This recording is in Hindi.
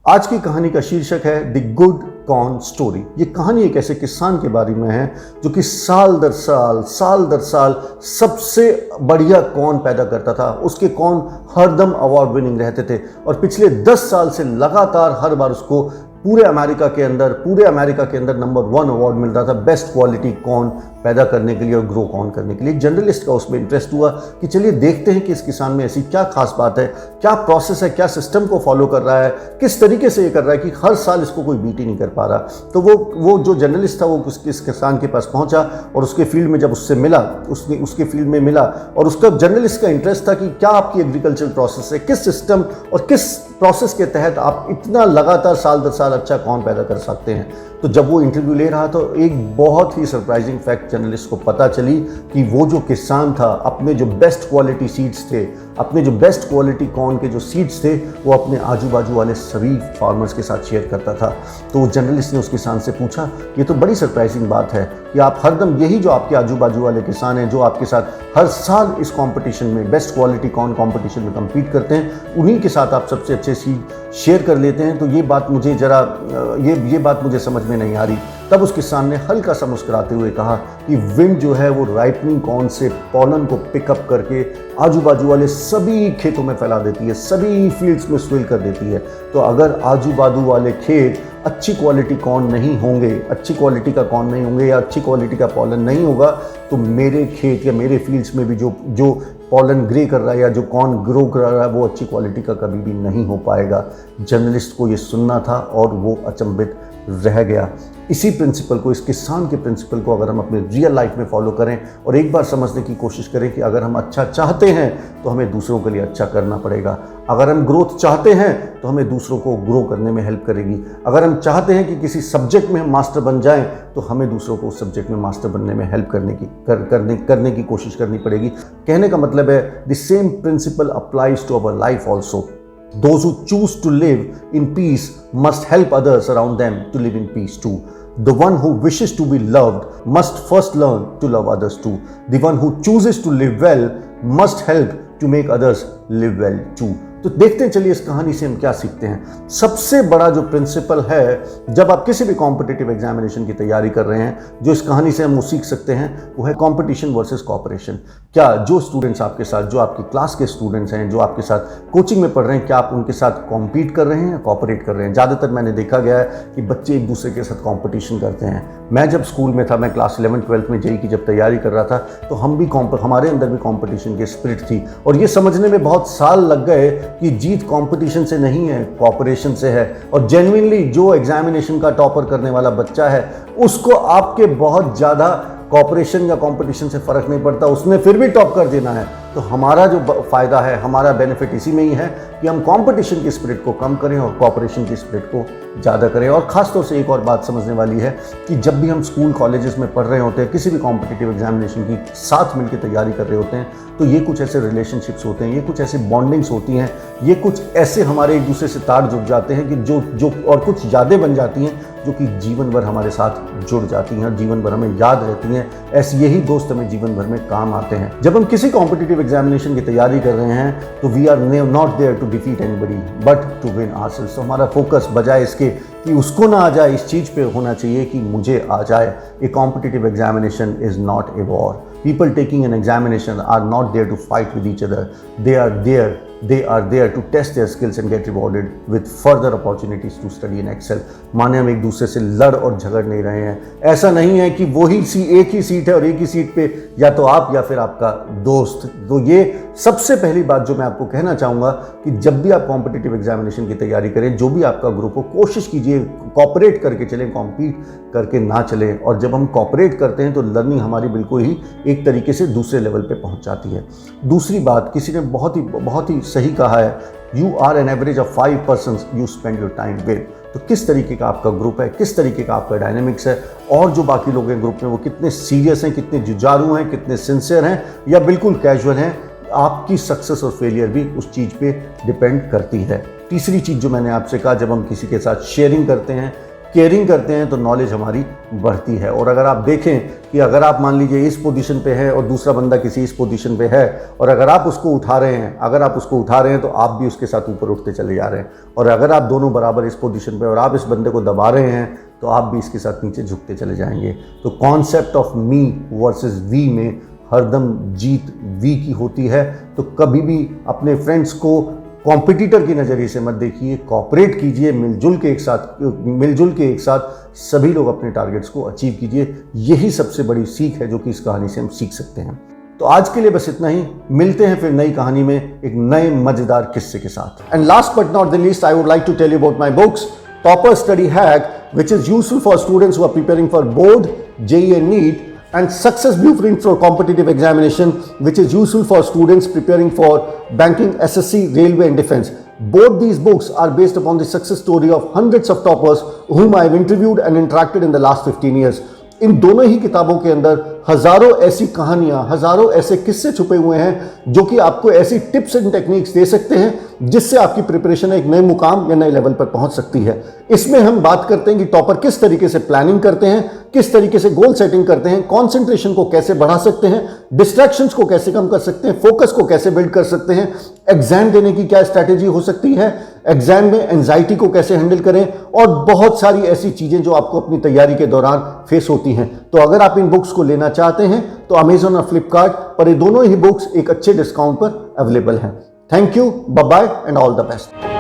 आज की कहानी का शीर्षक है द गुड कॉर्न स्टोरी। ये कहानी एक ऐसे किसान के बारे में है जो कि साल दर साल सबसे बढ़िया कॉर्न पैदा करता था। उसके कॉर्न हरदम अवार्ड विनिंग रहते थे और पिछले 10 साल से लगातार हर बार उसको पूरे अमेरिका के अंदर नंबर 1 अवार्ड मिल रहा था बेस्ट क्वालिटी कॉर्न पैदा करने के लिए और ग्रो कॉर्न करने के लिए। जर्नलिस्ट का उसमें इंटरेस्ट हुआ कि चलिए देखते हैं कि इस किसान में ऐसी क्या खास बात है, क्या प्रोसेस है, क्या सिस्टम को फॉलो कर रहा है, किस तरीके से ये कर रहा है कि हर साल इसको कोई बीट ही नहीं कर पा रहा। तो वो जो जर्नलिस्ट था वो इस किसान के पास पहुंचा और उसके फील्ड में जब उससे मिला, उसके फील्ड में मिला और उसका जर्नलिस्ट का इंटरेस्ट था कि क्या आपकी एग्रीकल्चर प्रोसेस है, किस सिस्टम और किस प्रोसेस के तहत आप इतना लगातार साल दर साल अच्छा कॉर्न पैदा कर सकते हैं। तो जब वो इंटरव्यू ले रहा तो एक बहुत ही सरप्राइजिंग फैक्ट जर्नलिस्ट को पता चली कि वो जो किसान था अपने जो बेस्ट क्वालिटी सीड्स थे, अपने जो बेस्ट क्वालिटी कॉर्न के जो सीड्स थे वो अपने आजू बाजू वाले सभी फार्मर्स के साथ शेयर करता था। तो जर्नलिस्ट ने उस किसान से पूछा, ये तो बड़ी सरप्राइजिंग बात है कि आप हरदम यही जो आपके आजू बाजू वाले किसान हैं जो आपके साथ हर साल इस कंपटीशन में बेस्ट क्वालिटी कॉर्न कंपटीशन में कम्पीट करते हैं, उन्हीं के साथ आप सबसे अच्छे सीड शेयर कर लेते हैं। तो ये बात मुझे समझ में नहीं आ रही। तब उस किसान ने हल्का सा मुस्कुराते हुए कहा कि विंड जो है वो राइपनिंग कॉर्न से पॉलन को पिकअप करके आजू बाजू वाले सभी खेतों में फैला देती है, सभी फील्ड्स में स्विल कर देती है। तो अगर आजू बाजू वाले खेत अच्छी क्वालिटी कॉर्न नहीं होंगे, अच्छी क्वालिटी का कॉर्न नहीं होंगे या अच्छी क्वालिटी का पॉलन नहीं होगा तो मेरे खेत या मेरे फील्ड्स में भी जो पॉलन ग्रे कर रहा है या जो कॉर्न ग्रो कर रहा है वो अच्छी क्वालिटी का कभी भी नहीं हो पाएगा। जर्नलिस्ट को ये सुनना था और वो अचंभित रह गया। इसी प्रिंसिपल को, इस किसान के प्रिंसिपल को अगर हम अपने रियल लाइफ में फॉलो करें और एक बार समझने की कोशिश करें कि अगर हम अच्छा चाहते हैं तो हमें दूसरों के लिए अच्छा करना पड़ेगा। अगर हम ग्रोथ चाहते हैं तो हमें दूसरों को ग्रो करने में हेल्प करेगी। अगर हम चाहते हैं कि किसी सब्जेक्ट में हम मास्टर बन जाएं तो हमें दूसरों को उस सब्जेक्ट में मास्टर बनने में हेल्प करने की कोशिश करनी पड़ेगी। कहने का मतलब है the same principle applies to our life also. Those who choose to live in peace must help others around them to live in peace too. The one who wishes to be loved must first learn to love others too. The one who chooses to live well must help to make others live well too. तो देखते हैं चलिए इस कहानी से हम क्या सीखते हैं। सबसे बड़ा जो प्रिंसिपल है जब आप किसी भी कॉम्पिटिटिव एग्जामिनेशन की तैयारी कर रहे हैं, जो इस कहानी से हम सीख सकते हैं वो है कंपटीशन वर्सेस कोऑपरेशन। क्या जो स्टूडेंट्स आपके साथ, जो आपकी क्लास के स्टूडेंट्स हैं, जो आपके साथ कोचिंग में पढ़ रहे हैं, क्या आप उनके साथ कॉम्पीट कर रहे हैं या कोऑपरेट कर रहे हैं? ज़्यादातर मैंने देखा गया है कि बच्चे एक दूसरे के साथ कॉम्पिटिशन करते हैं। मैं जब स्कूल में था, मैं क्लास 11th-12th में जेईई की जब तैयारी कर रहा था तो हमारे अंदर भी कॉम्पिटिशन की स्पिरिट थी और ये समझने में बहुत साल लग गए कि जीत कंपटीशन से नहीं है, कोऑपरेशन से है। और जेन्युइनली जो एग्जामिनेशन का टॉपर करने वाला बच्चा है उसको आपके बहुत ज़्यादा कोऑपरेशन या कंपटीशन से फ़र्क नहीं पड़ता, उसने फिर भी टॉप कर देना है। तो हमारा जो फ़ायदा है, हमारा बेनिफिट इसी में ही है कि हम कंपटीशन की स्पिरिट को कम करें और कोऑपरेशन की स्पिरिट को ज़्यादा करें। और ख़ासतौर से एक और बात समझने वाली है कि जब भी हम स्कूल कॉलेजेस में पढ़ रहे होते हैं, किसी भी कॉम्पिटिटिव एग्जामिनेशन की साथ मिलकर तैयारी कर रहे होते हैं, तो ये कुछ ऐसे रिलेशनशिप्स होते हैं, ये कुछ ऐसे बॉन्डिंग्स होती हैं, ये कुछ ऐसे हमारे एक दूसरे से तार जुड़ जाते हैं कि जो और कुछ यादें बन जाती हैं जो कि जीवन भर हमारे साथ जुड़ जाती हैं और जीवन भर हमें याद रहती हैं। ऐसे यही दोस्त हमें जीवन भर में काम आते हैं। जब हम किसी कॉम्पिटिटिव एग्जामिनेशन की तैयारी कर रहे हैं तो we are not there to defeat anybody but to win ourselves. तो हमारा फोकस बजाय इसके कि उसको ना आ जाए इस चीज़ पे होना चाहिए कि मुझे आ जाए। A competitive examination is not a war. People taking an examination are not there to fight with each other. They are there to test their skills and get rewarded with further opportunities to study and excel. माने हम एक दूसरे से लड़ और झगड़ नहीं रहे हैं। ऐसा नहीं है कि एक ही सीट है और एक ही सीट पे या तो आप या फिर आपका दोस्त। तो ये सबसे पहली बात जो मैं आपको कहना चाहूँगा कि जब भी आप कॉम्पिटिटिव एग्जामिनेशन की तैयारी करें, जो भी आपका ग्रुप हो, कोशिश कीजिए कॉपरेट करके चलें, कॉम्पीट करके ना चलें। और जब हम कॉपरेट करते हैं तो लर्निंग हमारी बिल्कुल ही एक तरीके से दूसरे लेवल पे पहुंच जाती है। दूसरी बात, किसी ने बहुत ही सही कहा है, you are an average of 5 persons you spend your time with. तो किस तरीके का आपका ग्रुप है, किस तरीके का आपका डायनेमिक्स है और जो बाकी लोग हैं ग्रुप में वो कितने सीरियस हैं, कितने जुझारू हैं, कितने सिंसियर हैं या बिल्कुल कैजुअल हैं, आपकी सक्सेस और फेलियर भी उस चीज़ पे डिपेंड करती है। तीसरी चीज़ जो मैंने आपसे कहा, जब हम किसी के साथ शेयरिंग करते हैं, केयरिंग करते हैं तो नॉलेज हमारी बढ़ती है। और अगर आप देखें कि अगर आप मान लीजिए इस पोजीशन पे है और दूसरा बंदा किसी इस पोजीशन पे है, और अगर आप उसको उठा रहे हैं तो आप भी उसके साथ ऊपर उठते चले जा रहे हैं, और अगर आप दोनों बराबर इस पोजीशन पे और आप इस बंदे को दबा रहे हैं तो आप भी इसके साथ नीचे झुकते चले जाएंगे। तो concept of me versus we में हरदम जीत वी की होती है। तो कभी भी अपने फ्रेंड्स को कॉम्पिटिटर की नज़रिए से मत देखिए, कोऑपरेट कीजिए, मिलजुल के एक साथ सभी लोग अपने टारगेट्स को अचीव कीजिए। यही सबसे बड़ी सीख है जो कि इस कहानी से हम सीख सकते हैं। तो आज के लिए बस इतना ही, मिलते हैं फिर नई कहानी में एक नए मजेदार किस्से के साथ। And last but not the least, I would like to tell you about my books topper study hack which is useful for students who are preparing for board, JEE and NEET, and success blueprint for competitive examination which is useful for students preparing for banking, SSC, railway and defense. Both these books are based upon the success story of hundreds of toppers whom I have interviewed and interacted in the last 15 years. इन दोनों ही किताबों के अंदर हजारों ऐसी कहानियां, हजारों ऐसे किस्से छुपे हुए हैं जो कि आपको ऐसी टिप्स एंड टेक्निक्स दे सकते हैं जिससे आपकी प्रिपरेशन एक नए मुकाम या नए लेवल पर पहुंच सकती है। इसमें हम बात करते हैं कि टॉपर किस तरीके से प्लानिंग करते हैं, किस तरीके से गोल सेटिंग करते हैं, कंसंट्रेशन को कैसे बढ़ा सकते हैं, डिस्ट्रैक्शंस को कैसे कम कर सकते हैं, फोकस को कैसे बिल्ड कर सकते हैं, एग्जाम देने की क्या स्ट्रैटेजी हो सकती है, एग्जाम में एंजाइटी को कैसे हैंडल करें, और बहुत सारी ऐसी चीजें जो आपको अपनी तैयारी के दौरान फेस होती हैं। तो अगर आप इन बुक्स को लेना चाहते हैं तो अमेजॉन और फ्लिपकार्ट पर ये दोनों ही बुक्स एक अच्छे डिस्काउंट पर अवेलेबल हैं। Thank you, bye bye and all the best.